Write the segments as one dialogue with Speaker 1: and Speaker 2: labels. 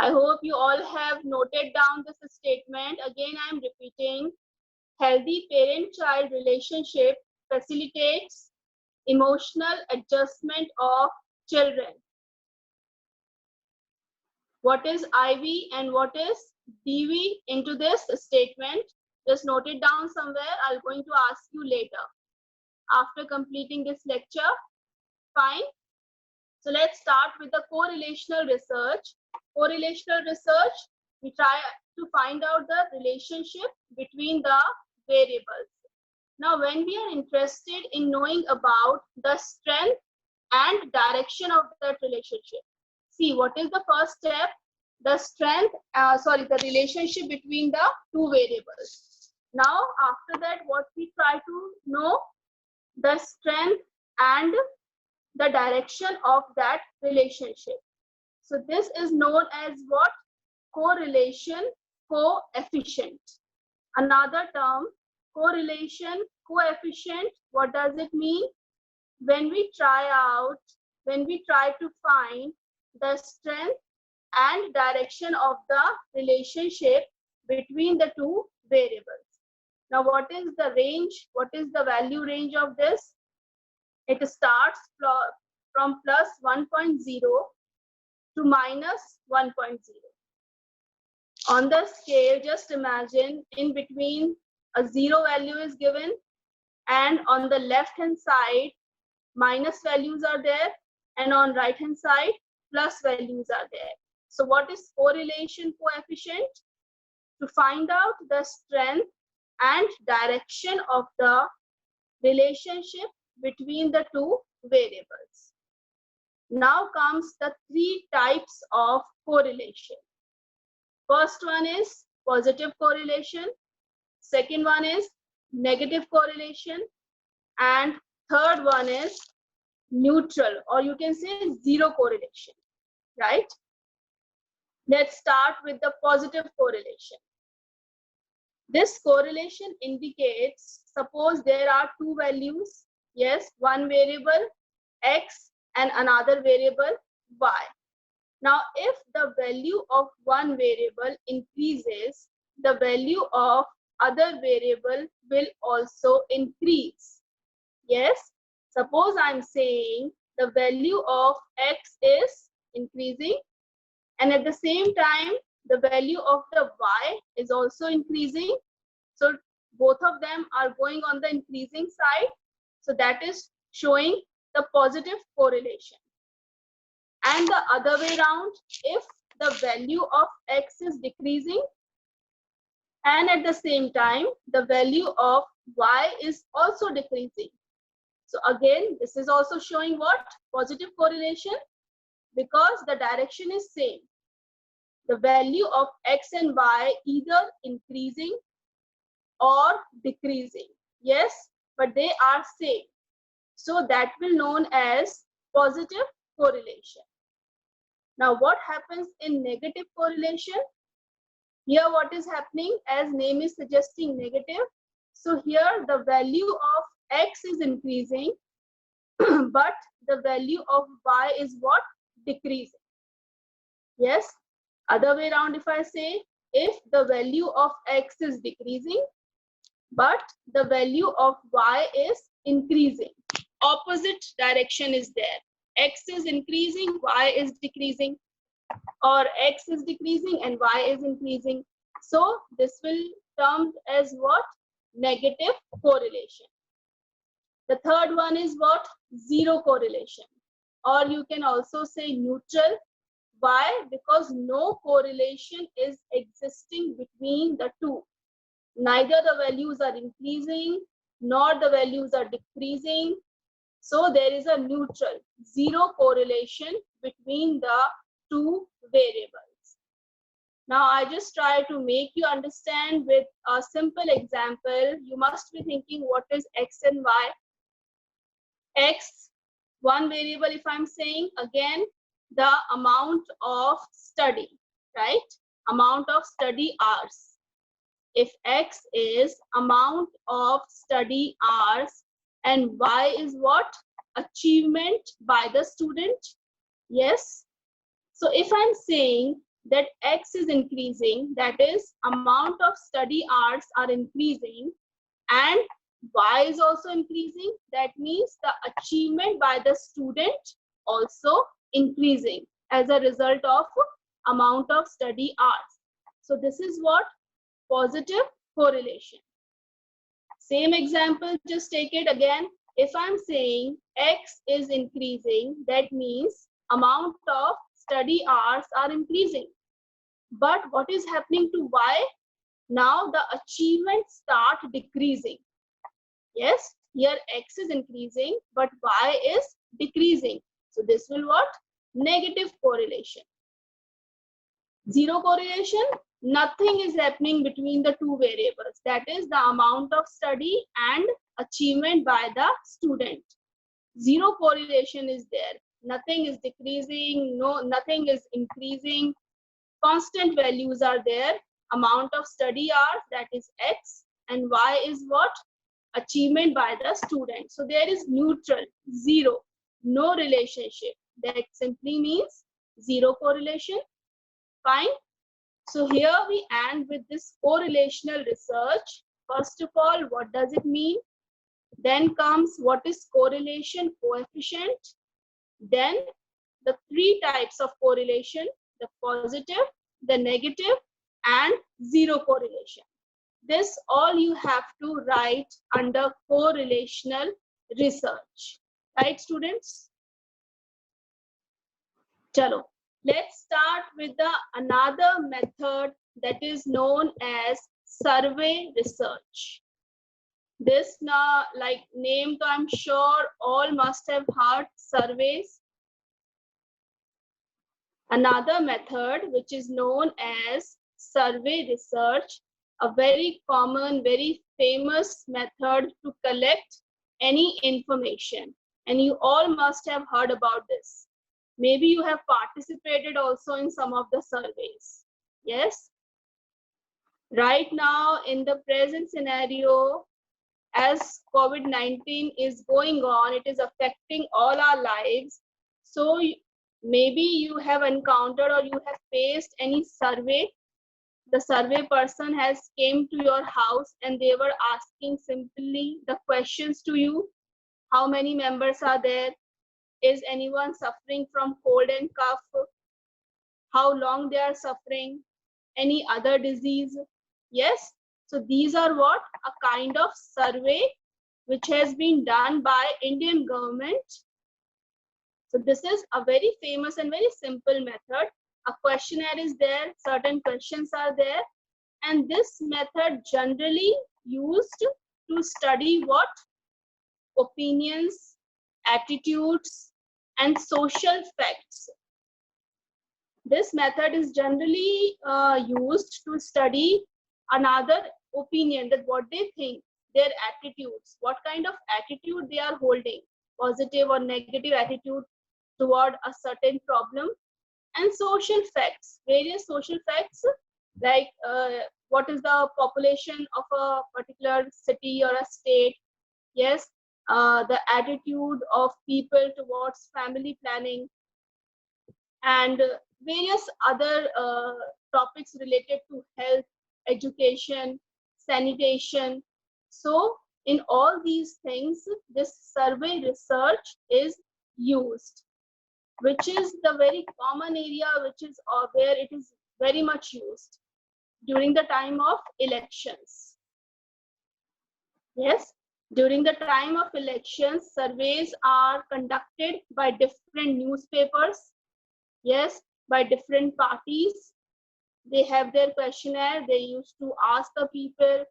Speaker 1: I hope you all have noted down this statement. Again, I am repeating. Healthy parent-child relationship facilitates emotional adjustment of children. What is IV and what is DV into this statement? Just note it down somewhere. I'm going to ask you later after completing this lecture. Fine. So let's start with the correlational research. Correlational research, we try to find out the relationship between the variables. Now, when we are interested in knowing about the strength and direction of that relationship, see what is the first step? The strength, the relationship between the two variables. Now, after that, what we try to know? The strength and the direction of that relationship. So this is known as what? Correlation coefficient. Another term, correlation coefficient. What does it mean? When we try to find the strength and direction of the relationship between the two variables. Now, what is the range? What is the value range of this? It starts from plus 1.0 to minus 1.0. On the scale, just imagine in between a 0 value is given, and on the left hand side minus values are there, and on right hand side plus values are there. So what is correlation coefficient? To find out the strength and direction of the relationship between the two variables. Now comes the three types of correlation. First one is positive correlation, second one is negative correlation, and third one is neutral, or you can say zero correlation, right? Let's start with the positive correlation. This correlation indicates, suppose there are two values, yes, one variable x and another variable y. Now, if the value of one variable increases, the value of other variable will also increase. Yes, suppose I'm saying the value of x is increasing, and at the same time, the value of the y is also increasing. So both of them are going on the increasing side. So that is showing the positive correlation. And the other way around, if the value of x is decreasing and at the same time the value of y is also decreasing. So again, this is also showing what? Positive correlation, because the direction is same. The value of x and y either increasing or decreasing. Yes, but they are same. So that will known as positive correlation. Now, what happens in negative correlation? Here, what is happening, as name is suggesting, negative. So here, the value of x is increasing, but the value of y is what? Decreasing. Yes. Other way around, if I say, if the value of x is decreasing, but the value of y is increasing, opposite direction is there. X is increasing, y is decreasing, or x is decreasing and y is increasing. So this will termed as what? Negative correlation. The third one is what? Zero correlation, or you can also say neutral. Why? Because no correlation is existing between the two. Neither the values are increasing nor the values are decreasing. So there is a neutral, zero correlation between the two variables. Now I just try to make you understand with a simple example. You must be thinking, what is x and y? X, one variable, if I'm saying, again, the amount of study, right? Amount of study hours. If x is amount of study hours and y is what? Achievement by the student. Yes. So if I'm saying that X is increasing, that is amount of study hours are increasing, and Y is also increasing, that means the achievement by the student also increasing as a result of amount of study hours. So this is what positive correlation. Same example, just take it again. If I'm saying X is increasing, that means amount of study hours are increasing. But what is happening to Y? Now the achievements start decreasing. Yes, here X is increasing, but Y is decreasing. So this will what? Negative correlation. Zero correlation, nothing is happening between the two variables. That is the amount of study and achievement by the student. Zero correlation is there. Nothing is decreasing, nothing is increasing. Constant values are there. Amount of study hours, that is X, and Y is what? Achievement by the student. So there is neutral, zero, no relationship. That simply means zero correlation. Fine. So here we end with this correlational research. First of all, what does it mean? Then comes what is correlation coefficient. Then the three types of correlation, the positive, the negative, and zero correlation. This all you have to write under correlational research. Right, students? Chalo. Let's start with the another method that is known as survey research. This now, like name, so I'm sure all must have heard surveys. Another method which is known as survey research, a very common, very famous method to collect any information. And you all must have heard about this. Maybe you have participated also in some of the surveys. Yes? Right now, in the present scenario, as COVID-19 is going on, it is affecting all our lives. So maybe you have encountered or you have faced any survey. The survey person has came to your house and they were asking simply the questions to you. How many members are there? Is anyone suffering from cold and cough? How long they are suffering? Any other disease? Yes. So these are what? A kind of survey which has been done by Indian government. So this is a very famous and very simple method. A questionnaire is there, certain questions are there, and this method generally used to study what? Opinions, attitudes, and social facts. This method is generally used to study another opinion, that what they think, their attitudes, what kind of attitude they are holding, positive or negative attitude toward a certain problem, and social facts, various social facts, like what is the population of a particular city or a state. Yes, the attitude of people towards family planning, and various other topics related to health, education, sanitation. So in all these things, this survey research is used, which is the very common area, which is where it is very much used during the time of elections. Yes, during the time of elections, surveys are conducted by different newspapers. Yes, by different parties. They have their questionnaire. They used to ask the people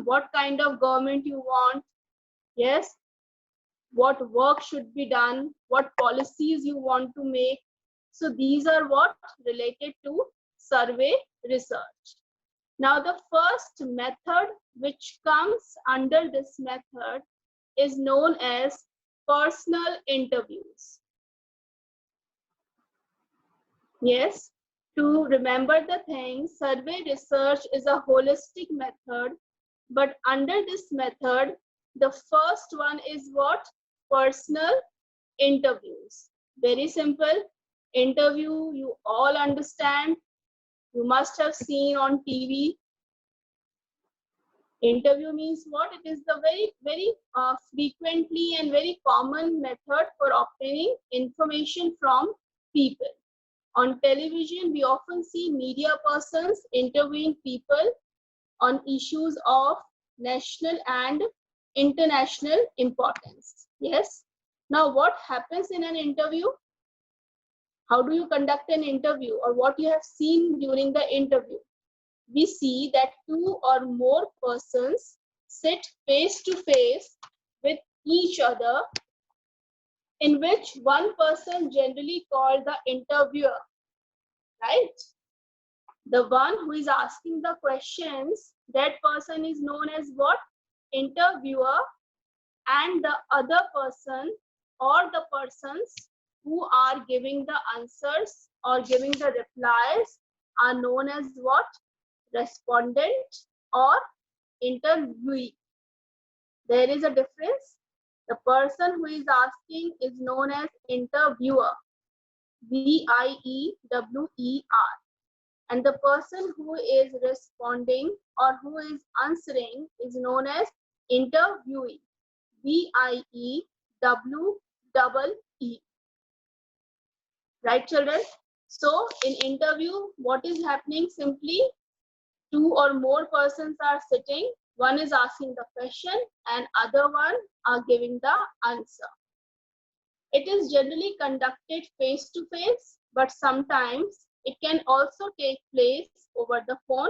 Speaker 1: what kind of government you want. Yes, what work should be done, what policies you want to make. So these are what related to survey research. Now the first method which comes under this method is known as personal interviews. Yes, to remember the thing, survey research is a holistic method, but under this method, the first one is what? Personal interviews. Very simple. Interview, you all understand. You must have seen on TV. Interview means what? It is the very frequently and very common method for obtaining information from people. On television, we often see media persons interviewing people on issues of national and international importance. Yes. Now, what happens in an interview? How do you conduct an interview, or what you have seen during the interview? We see that two or more persons sit face to face with each other, in which one person generally called the interviewer, right? The one who is asking the questions, that person is known as what? Interviewer. And the other person or the persons who are giving the answers or giving the replies are known as what? Respondent or interviewee. There is a difference. The person who is asking is known as interviewer, VIEWER, and the person who is responding or who is answering is known as interviewee, VIEWEE. Right, children? So in interview, what is happening? Simply two or more persons are sitting. One is asking the question and other one are giving the answer. It is generally conducted face to face, but sometimes it can also take place over the phone.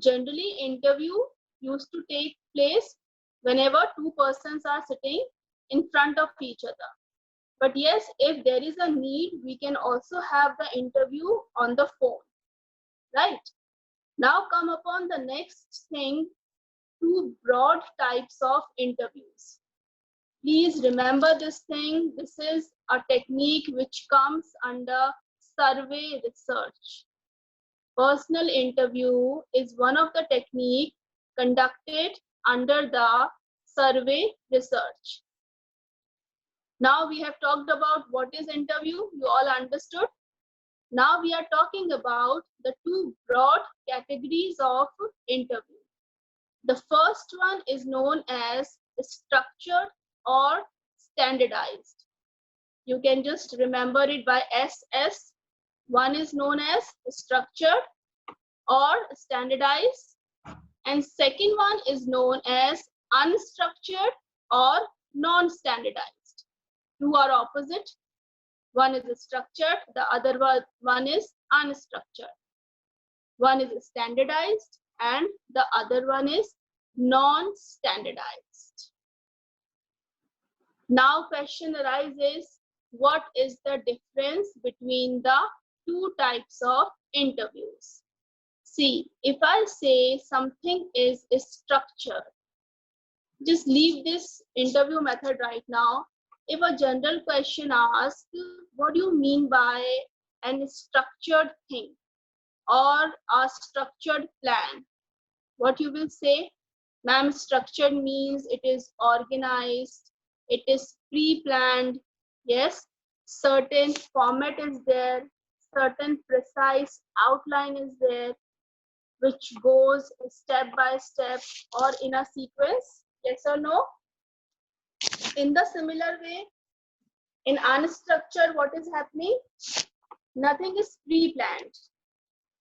Speaker 1: Generally, interview used to take place whenever two persons are sitting in front of each other. But yes, if there is a need, we can also have the interview on the phone, right? Now come upon the next thing, two broad types of interviews. Please remember this thing. This is a technique which comes under survey research. Personal interview is one of the techniques conducted under the survey research. Now we have talked about what is interview. You all understood. Now we are talking about the two broad categories of interview. The first one is known as structured or standardized. You can just remember it by SS. One is known as structured or standardized, and second one is known as unstructured or non-standardized. Two are opposite. One is structured, the other one is unstructured. One is standardized and the other one is non-standardized. Now question arises, what is the difference between the two types of interviews? See, if I say something is structured, just leave this interview method right now. If a general question asks, what do you mean by a structured thing or a structured plan? What you will say? Ma'am, structured means it is organized, it is pre-planned. Yes, certain format is there, certain precise outline is there, which goes step by step or in a sequence. Yes or no? In the similar way, in unstructured, what is happening? Nothing is pre-planned.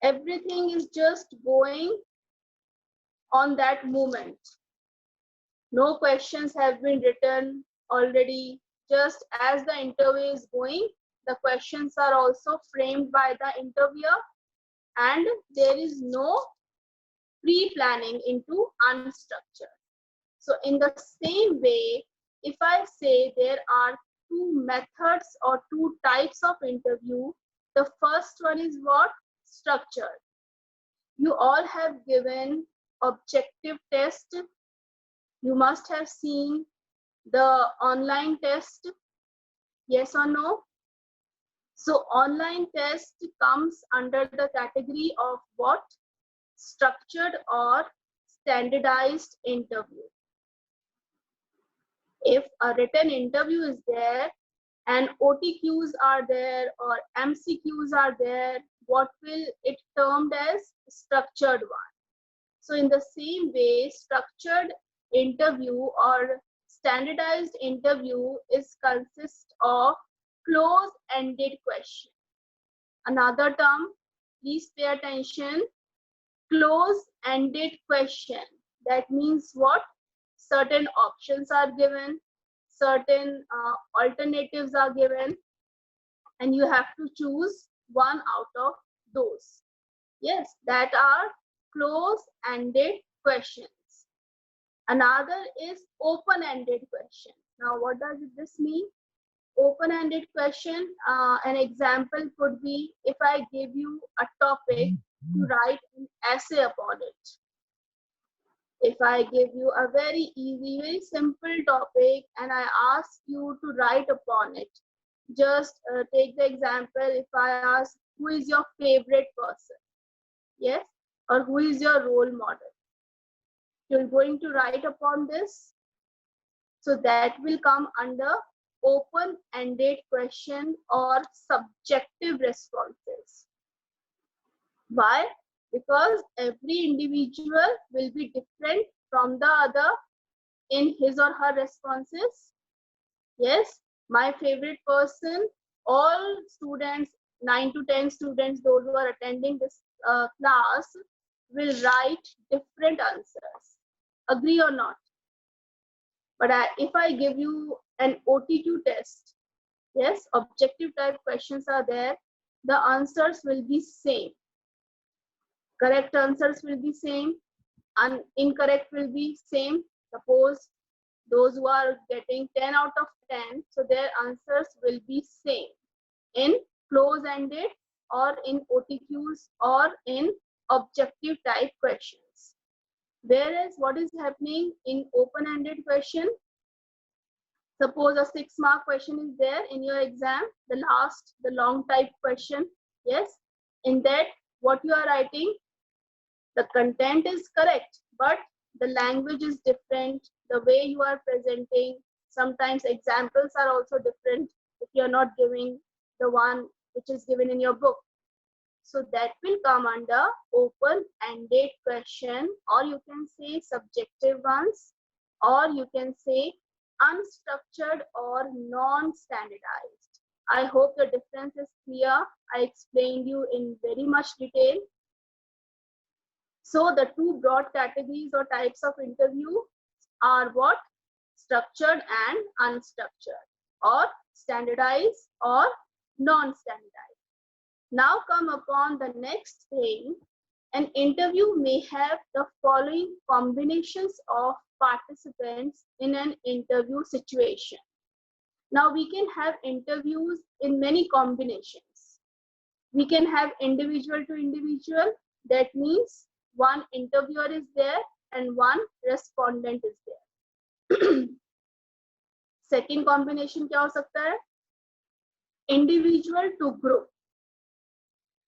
Speaker 1: Everything is just going on that moment. No questions have been written already. Just as the interview is going, the questions are also framed by the interviewer, and there is no pre-planning into unstructured. So in the same way, if I say there are two methods or two types of interview, the first one is what? Structured. You all have given objective test. You must have seen the online test. Yes or no? So online test comes under the category of what? Structured or standardized interview. If a written interview is there and OTQs are there or MCQs are there, what will it termed as structured one. So in the same way, structured interview or standardized interview is consist of close-ended question. Another term, please pay attention, close-ended question. That means what? Certain options are given, certain alternatives are given, and you have to choose one out of those. Yes, that are close-ended questions. Another is open-ended question. Now, what does this mean? Open-ended question, an example could be if I give you a topic to write an essay upon it. If I give you a very easy, very simple topic and I ask you to write upon it, just take the example, if I ask, who is your favorite person? Yes, or who is your role model? You're going to write upon this. So that will come under open-ended question or subjective responses. Why? Because every individual will be different from the other in his or her responses. Yes, my favorite person, all students, 9 to 10 students, those who are attending this class, will write different answers. Agree or not? But if I give you an OTQ test, yes, objective type questions are there, the answers will be same. Correct answers will be same, and incorrect will be same. Suppose those who are getting 10 out of 10, so their answers will be same in close-ended or in OTQs or in objective type questions. Whereas what is happening in open-ended question, suppose a 6-mark question is there in your exam, the long type question, yes, in that what you are writing, the content is correct, but the language is different, the way you are presenting, sometimes examples are also different if you are not giving the one which is given in your book. So that will come under open-ended question, or you can say subjective ones, or you can say unstructured or non-standardized. I hope the difference is clear. I explained you in very much detail. So the two broad categories or types of interview are what? Structured and unstructured, or standardized or non-standardized. Now come upon the next thing. An interview may have the following combinations of participants in an interview situation. Now we can have interviews in many combinations. We can have individual to individual. That means one interviewer is there and one respondent is there. Second combination क्या हो सकता है? Individual to group.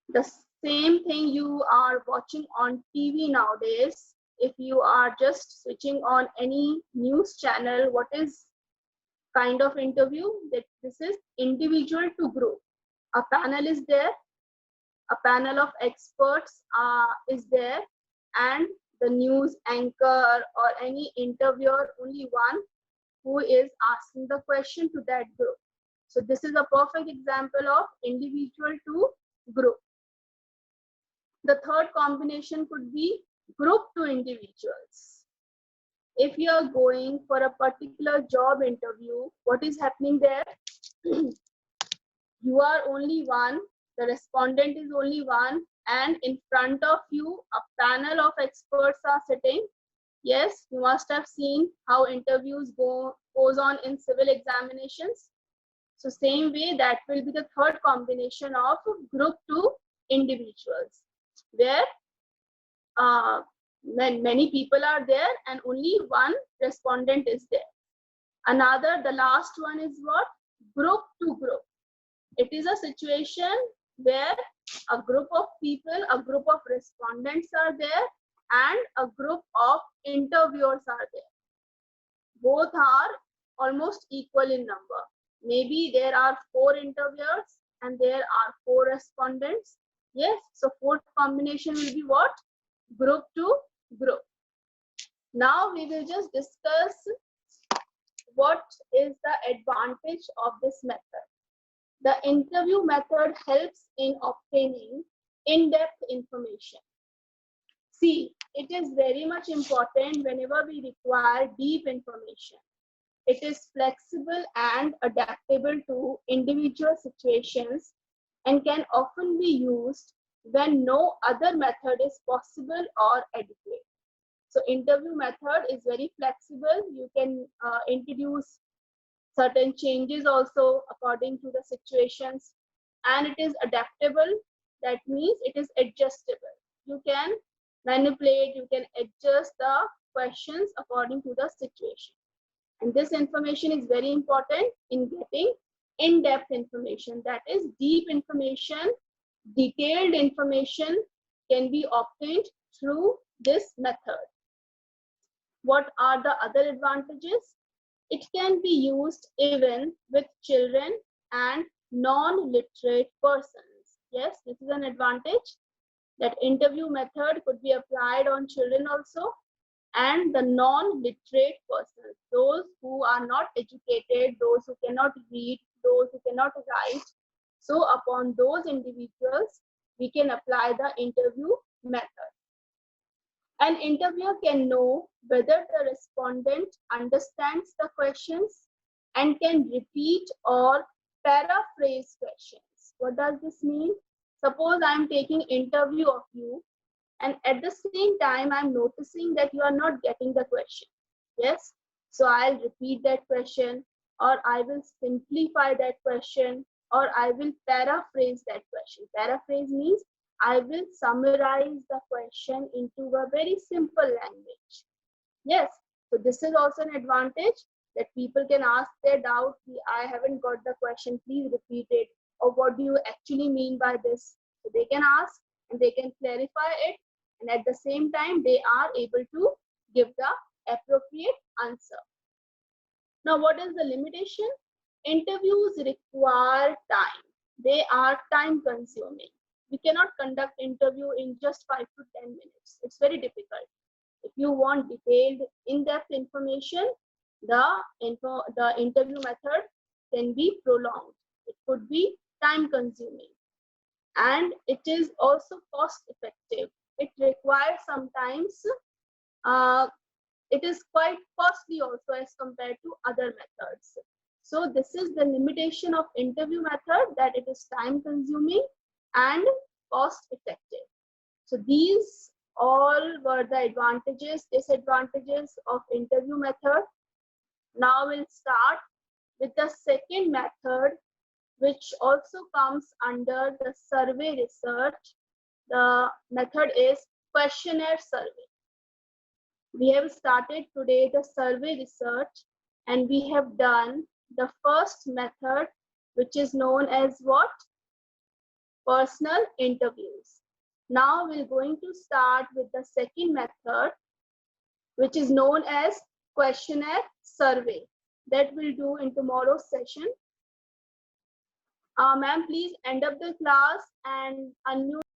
Speaker 1: The same thing you are watching on TV nowadays. If you are just switching on any news channel, what is kind of interview? That this is individual to group. A panel is there, a panel of experts is there, and the news anchor or any interviewer, only one who is asking the question to that group. So this is a perfect example of individual to group. The third combination could be group to individuals. If you are going for a particular job interview, what is happening there? You are only one, the respondent is only one, and in front of you, a panel of experts are sitting. Yes, you must have seen how interviews goes on in civil examinations. So same way, that will be the third combination of group to individuals, where many people are there and only one respondent is there. Another, the last one is what? Group to group. It is a situation where a group of people, a group of respondents are there and a group of interviewers are there. Both are almost equal in number. Maybe there are 4 interviewers and there are 4 respondents. Yes, so fourth combination will be what? Group to group. Now we will just discuss what is the advantage of this method. The interview method helps in obtaining in-depth information. See, it is very much important whenever we require deep information. It is flexible and adaptable to individual situations and can often be used when no other method is possible or adequate. So interview method is very flexible. You can introduce certain changes also according to the situations, and it is adaptable. That means it is adjustable. You can manipulate, you can adjust the questions according to the situation. And this information is very important in getting in-depth information. That is, deep information, detailed information can be obtained through this method. What are the other advantages? It can be used even with children and non-literate persons. Yes, this is an advantage, that interview method could be applied on children also and the non-literate persons, those who are not educated, those who cannot read, those who cannot write. So upon those individuals, we can apply the interview method. An interviewer can know whether the respondent understands the questions and can repeat or paraphrase questions. What does this mean? Suppose I am taking interview of you, and at the same time I'm noticing that you are not getting the question. Yes, so I'll repeat that question, or I will simplify that question, or I will paraphrase that question. Paraphrase means I will summarize the question into a very simple language. Yes, so this is also an advantage, that people can ask their doubt. I haven't got the question, please repeat it, or what do you actually mean by this? So they can ask and they can clarify it, and at the same time they are able to give the appropriate answer. Now, what is the limitation? Interviews require time. They are time consuming. We cannot conduct interview in just 5 to 10 minutes. It's very difficult. If you want detailed, in-depth information, the interview method can be prolonged. It could be time consuming. And it is also cost effective. It requires sometimes, it is quite costly also as compared to other methods. So this is the limitation of interview method, that it is time consuming and cost effective. So these all were the advantages, disadvantages of interview method. Now we'll start with the second method, which also comes under the survey research. The method is questionnaire survey. We have started today the survey research, and we have done the first method, which is known as what? Personal interviews. Now we're going to start with the second method, which is known as questionnaire survey. That we'll do in tomorrow's session. Ma'am, please end up the class and unmute